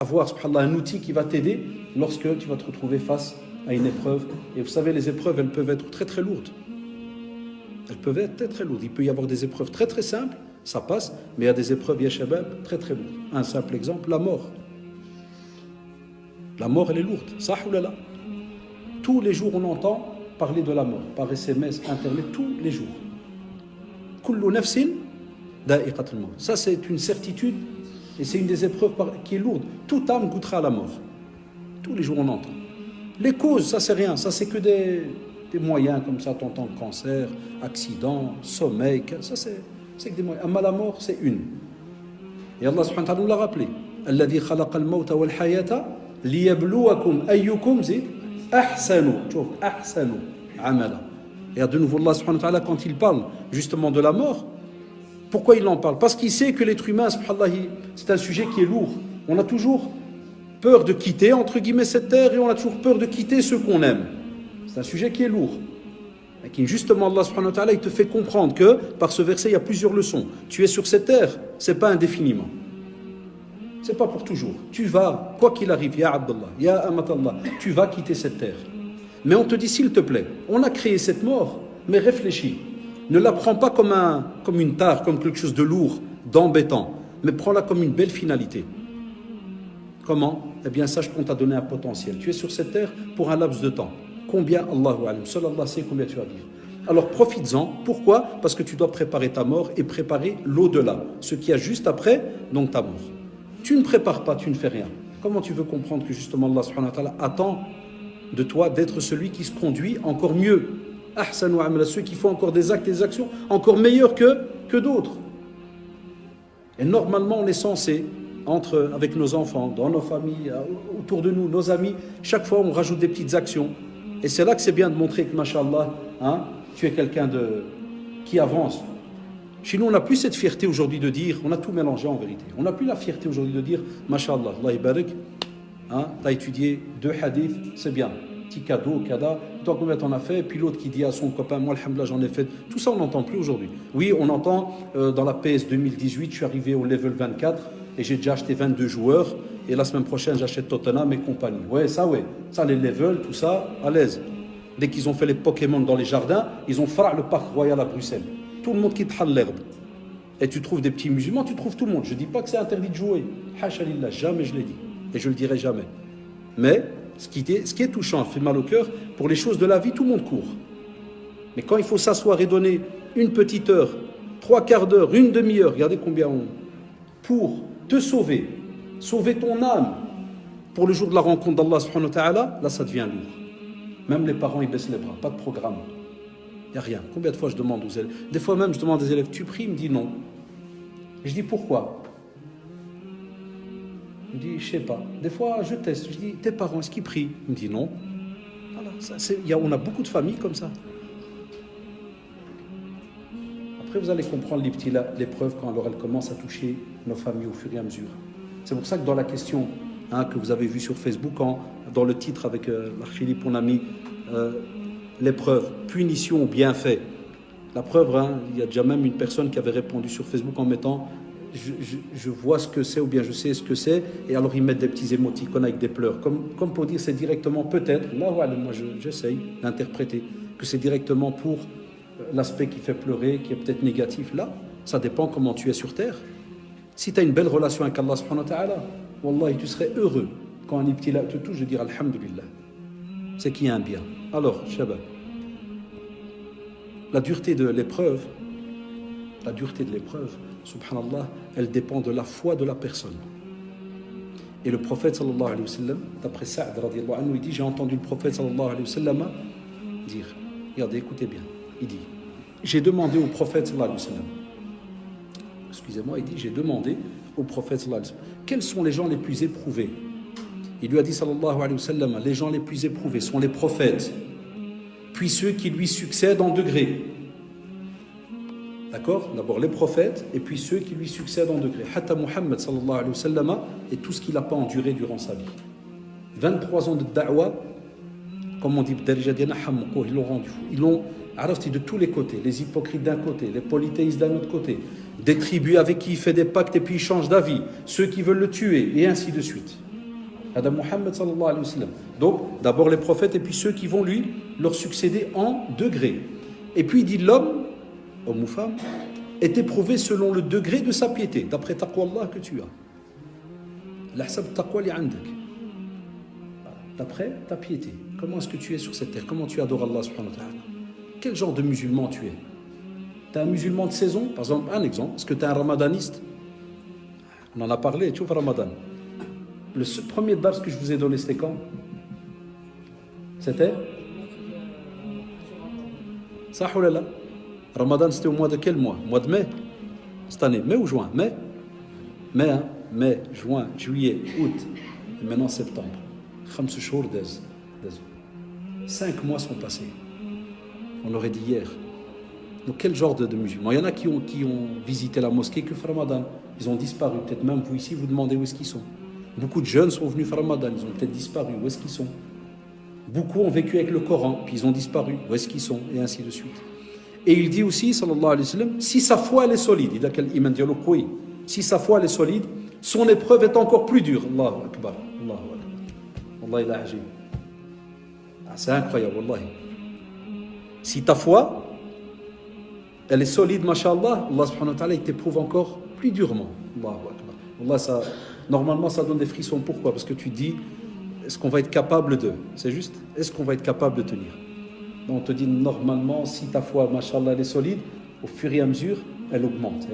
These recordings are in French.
avoir subhanallah, un outil qui va t'aider lorsque tu vas te retrouver face à une épreuve. Et vous savez, les épreuves, elles peuvent être très très lourdes. Elles peuvent être très très lourdes. Il peut y avoir des épreuves très très simples, ça passe, mais il y a des épreuves, ya shabab, très très lourdes. Un simple exemple, la mort. La mort, elle est lourde. Sah ou là. Tous les jours, on entend parler de la mort, par SMS, Internet, tous les jours. Kullu nafsin da'iqatul maut. Ça, c'est une certitude. Et c'est une des épreuves qui est lourde. Toute âme goûtera à la mort. Tous les jours, on entend. Les causes, ça, c'est rien. Ça, c'est que des moyens comme ça. T'entends cancer, accident, sommeil. Ça, c'est que des moyens. Amma la mort, c'est une. Et Allah subhanahu wa ta'ala nous l'a rappelé. Alladhi khalaqa al-mawta wal-hayata liyabluwakum ayyukum ahsanu. Ahsanu amala. Et de nouveau, Allah subhanahu wa ta'ala, quand il parle justement de la mort, pourquoi il en parle? Parce qu'il sait que l'être humain, c'est un sujet qui est lourd. On a toujours peur de quitter, entre guillemets, cette terre, et on a toujours peur de quitter ceux qu'on aime. C'est un sujet qui est lourd. Et qui, justement, Allah subhanahu wa ta'ala, il te fait comprendre que, par ce verset, il y a plusieurs leçons. Tu es sur cette terre, c'est pas indéfiniment. C'est pas pour toujours. Tu vas, quoi qu'il arrive, ya Abdullah, ya Amatallah, tu vas quitter cette terre. Mais on te dit, s'il te plaît, on a créé cette mort, mais réfléchis. Ne la prends pas comme une tare, comme quelque chose de lourd, d'embêtant, mais prends-la comme une belle finalité. Comment? Eh bien, sache qu'on t'a donné un potentiel. Tu es sur cette terre pour un laps de temps. Combien? Allahu alam. Seul Allah sait combien tu vas vivre. Alors profites-en. Pourquoi? Parce que tu dois préparer ta mort et préparer l'au-delà, ce qu'il y a juste après, donc ta mort. Tu ne prépares pas, tu ne fais rien. Comment tu veux comprendre que justement Allah subhanahu wa ta'ala attend de toi d'être celui qui se conduit encore mieux? Ahsanu amala, ceux qui font encore des actes et des actions encore meilleurs que d'autres. Et normalement, on est censé, avec nos enfants, dans nos familles, autour de nous, nos amis, chaque fois on rajoute des petites actions. Et c'est là que c'est bien de montrer que, mashallah, tu es quelqu'un qui avance. Chez nous, on n'a plus cette fierté aujourd'hui de dire, on a tout mélangé en vérité. On n'a plus la fierté aujourd'hui de dire, mashallah, Allah ibarak, t'as étudié 2 hadiths, c'est bien. Petit cadeau, kada, toi combien t'en as fait? Et puis l'autre qui dit à son copain, moi alhamdoulilah j'en ai fait. Tout ça on n'entend plus aujourd'hui. Oui, on entend dans la PS 2018, je suis arrivé au level 24 et j'ai déjà acheté 22 joueurs et la semaine prochaine j'achète Tottenham et compagnie. Ouais, ça les levels, tout ça, à l'aise. Dès qu'ils ont fait les Pokémon dans les jardins, ils ont fait le parc royal à Bruxelles. Tout le monde quitte l'herbe. Et tu trouves des petits musulmans, tu trouves tout le monde. Je ne dis pas que c'est interdit de jouer. Hasha lillah, jamais je l'ai dit. Et je le dirai jamais. Mais ce qui est touchant, fait mal au cœur, pour les choses de la vie, tout le monde court. Mais quand il faut s'asseoir et donner une petite heure, 3/4 d'heure, une demi-heure, regardez combien pour te sauver ton âme, pour le jour de la rencontre d'Allah subhanahu wa ta'ala, là ça devient lourd. Même les parents, ils baissent les bras, pas de programme. Il n'y a rien. Combien de fois je demande aux élèves? Des fois même, je demande aux élèves, tu pries? Il me dit non. Et je dis pourquoi? Il me dit, je sais pas. Des fois, je teste. Je dis, tes parents, est-ce qu'ils prient? Il me dit non. Voilà, on a beaucoup de familles comme ça. Après, vous allez comprendre l'épreuve quand alors elle commence à toucher nos familles au fur et à mesure. C'est pour ça que dans la question que vous avez vue sur Facebook, dans le titre avec Philippe, on a mis l'épreuve, punition ou bienfait. La preuve, il y a déjà même une personne qui avait répondu sur Facebook en mettant je vois ce que c'est ou bien je sais ce que c'est, et alors ils mettent des petits émoticônes avec des pleurs, comme pour dire c'est directement peut-être, là voilà, moi j'essaye d'interpréter que c'est directement pour l'aspect qui fait pleurer, qui est peut-être négatif. Là, ça dépend comment tu es sur terre. Si tu as une belle relation avec Allah subhanahu wa ta'ala, wallahi tu serais heureux quand un ibtila te touche de dire alhamdulillah, c'est qu'il y a un bien. Alors, shabab, la dureté de l'épreuve, subhanallah, elle dépend de la foi de la personne. Et le prophète sallallahu alayhi wa sallam, d'après Sa'd radiyallahu anhu, il dit, j'ai entendu le prophète sallallahu alayhi wa sallam dire, regardez, écoutez bien, il dit, j'ai demandé au prophète sallallahu alayhi wa sallam, excusez-moi, il dit, j'ai demandé au prophète sallallahu alayhi wa sallam, quels sont les gens les plus éprouvés? Il lui a dit sallallahu alayhi wa sallam, les gens les plus éprouvés sont les prophètes, puis ceux qui lui succèdent en degré. D'accord? D'abord les prophètes et puis ceux qui lui succèdent en degré. Hatta Muhammad sallallahu alayhi wa sallam et tout ce qu'il n'a pas enduré durant sa vie. 23 ans de da'wa, comme on dit, ils l'ont rendu fou. Ils l'ont arrêté de tous les côtés. Les hypocrites d'un côté, les polythéistes d'un autre côté. Des tribus avec qui il fait des pactes et puis il change d'avis. Ceux qui veulent le tuer et ainsi de suite. Adam Muhammad sallallahu alayhi wa sallam. Donc, d'abord les prophètes et puis ceux qui vont leur succéder en degrés. Et puis il dit l'homme, homme ou femme, est éprouvé selon le degré de sa piété, d'après taqwa Allah que tu as. L'ahsab taqwa li andak. D'après ta piété. Comment est-ce que tu es sur cette terre? Comment tu adores Allah subhanahu wa ta'ala? Quel genre de musulman tu es? Tu es un musulman de saison? Par exemple, un exemple. Est-ce que tu es un ramadaniste? On en a parlé, tu vois, Ramadan. Le premier dars que je vous ai donné, c'était quand? C'était ça ou là? Ramadan, c'était au mois de quel mois? Mois de mai? Cette année, mai ou juin? Mai? Mai, hein? Mai, juin, juillet, août, et maintenant septembre. 5 mois sont passés. On l'aurait dit hier. Donc quel genre de musulmans? Il y en a qui ont visité la mosquée que faire Ramadan. Ils ont disparu. Peut-être même vous ici, vous demandez où est-ce qu'ils sont. Beaucoup de jeunes sont venus faire Ramadan. Ils ont peut-être disparu. Où est-ce qu'ils sont? Beaucoup ont vécu avec le Coran, puis ils ont disparu. Où est-ce qu'ils sont? Et ainsi de suite. Et il dit aussi, sallallahu alayhi wa sallam, si sa foi elle est solide, il a quel iman dialogue, oui. Si sa foi elle est solide, son épreuve est encore plus dure. Allahu Akbar. Allahu Akbar. Wallahi la ajib. C'est incroyable, wallahi. Si ta foi, elle est solide, mashallah, Allah subhanahu wa ta'ala, il t'éprouve encore plus durement. Allahu Akbar. Wallah, normalement, ça donne des frissons. Pourquoi? Parce que tu dis, est-ce qu'on va être capable de? C'est juste, est-ce qu'on va être capable de tenir? Donc, on te dit, normalement, si ta foi, mashallah, elle est solide, au fur et à mesure, elle augmente.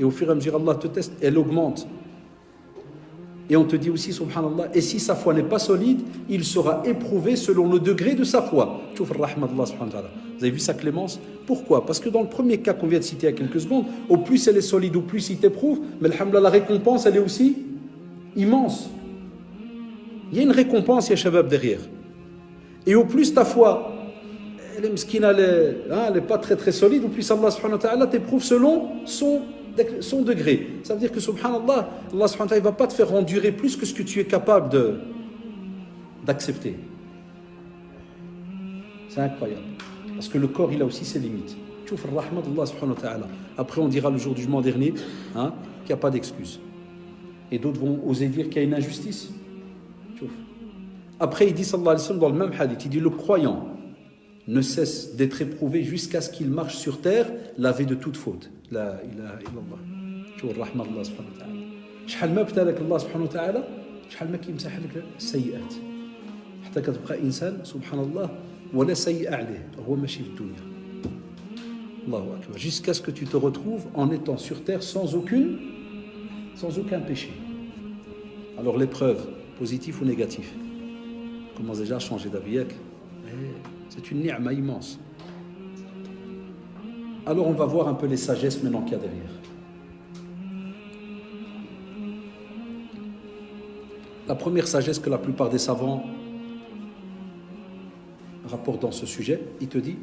Et au fur et à mesure, Allah te teste, elle augmente. Et on te dit aussi, subhanallah, et si sa foi n'est pas solide, il sera éprouvé selon le degré de sa foi. Vous avez vu sa clémence? Pourquoi? Parce que dans le premier cas qu'on vient de citer il y a quelques secondes, au plus elle est solide, au plus il t'éprouve, mais alhamdoulilah, la récompense, elle est aussi immense. Il y a une récompense, il y a shabab derrière. Et au plus ta foi, elle est mskina, elle n'est pas très très solide, au plus Allah subhanahu wa ta'ala t'éprouve selon son degré. Ça veut dire que subhanallah, Allah subhanahu wa ta'ala ne va pas te faire endurer plus que ce que tu es capable d'accepter. C'est incroyable. Parce que le corps, il a aussi ses limites. Tu fais le rahmat d'Allah subhanahu wa ta'ala. Après, on dira le jour du jugement dernier qu'il n'y a pas d'excuse. Et d'autres vont oser dire qu'il y a une injustice. Après, il dit sallallahu alayhi wa sallam dans le même hadith, il dit le croyant ne cesse d'être éprouvé jusqu'à ce qu'il marche sur terre lavé de toute faute. La ilaha illallah. شوف الرحمة الله سبحانه وتعالى. شحال ما ابتلاك الله سبحانه وتعالى شحال ما كيمسح لك السيئات. حتى كتبقى إنسان سبحان الله ولا سيئة عليه هو ماشي في الدنيا. الله أكبر. Jusqu'à ce que tu te retrouves en étant sur terre sans aucun péché. Alors l'épreuve, positif ou négatif, commence déjà à changer d'avis. C'est une ni'ma immense. Alors on va voir un peu les sagesses maintenant qu'il y a derrière. La première sagesse que la plupart des savants rapportent dans ce sujet, il te dit,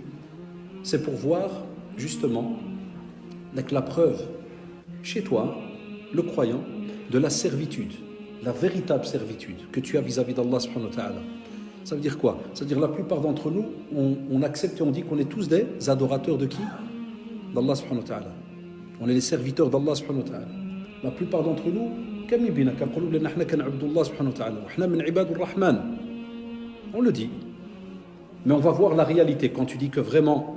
c'est pour voir justement avec la preuve chez toi, le croyant, de la servitude, la véritable servitude que tu as vis-à-vis d'Allah subhanahu wa ta'ala. Ça veut dire quoi? Ça veut dire la plupart d'entre nous, on accepte et on dit qu'on est tous des adorateurs de qui? D'Allah subhanahu wa ta'ala. On est les serviteurs d'Allah subhanahu wa ta'ala. La plupart d'entre nous, on le dit. Mais on va voir la réalité quand tu dis que vraiment,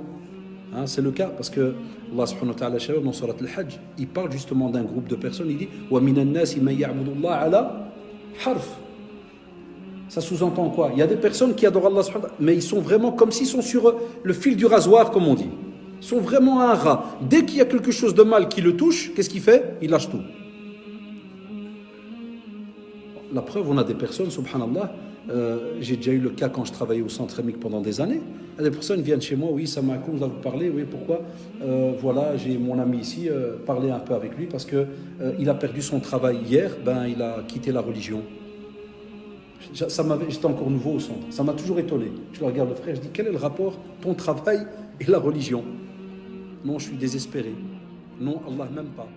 c'est le cas, parce que Allah subhanahu wa ta'ala, dans Surat al-Hajj, il parle justement d'un groupe de personnes, il dit وَمِنَ النَّاسِ مَنْ يَعْبُدُ اللَّهَ عَلَى حَرْفٍ. Ça sous-entend quoi? Il y a des personnes qui adorent Allah subhanahu wa ta'ala, mais ils sont vraiment comme s'ils sont sur le fil du rasoir, comme on dit. Ils sont vraiment un rat. Dès qu'il y a quelque chose de mal qui le touche, qu'est-ce qu'il fait? Il lâche tout. La preuve, on a des personnes, subhanallah, j'ai déjà eu le cas quand je travaillais au centre émique pendant des années. Des personnes viennent chez moi, oui, ça m'a vous vous parler, oui, pourquoi? Voilà, j'ai mon ami ici, parler un peu avec lui parce que il a perdu son travail hier, il a quitté la religion. J'étais encore nouveau au centre, ça m'a toujours étonné. Je le regarde le frère, je dis, quel est le rapport, ton travail et la religion? Non, je suis désespéré. Non, Allah, même pas.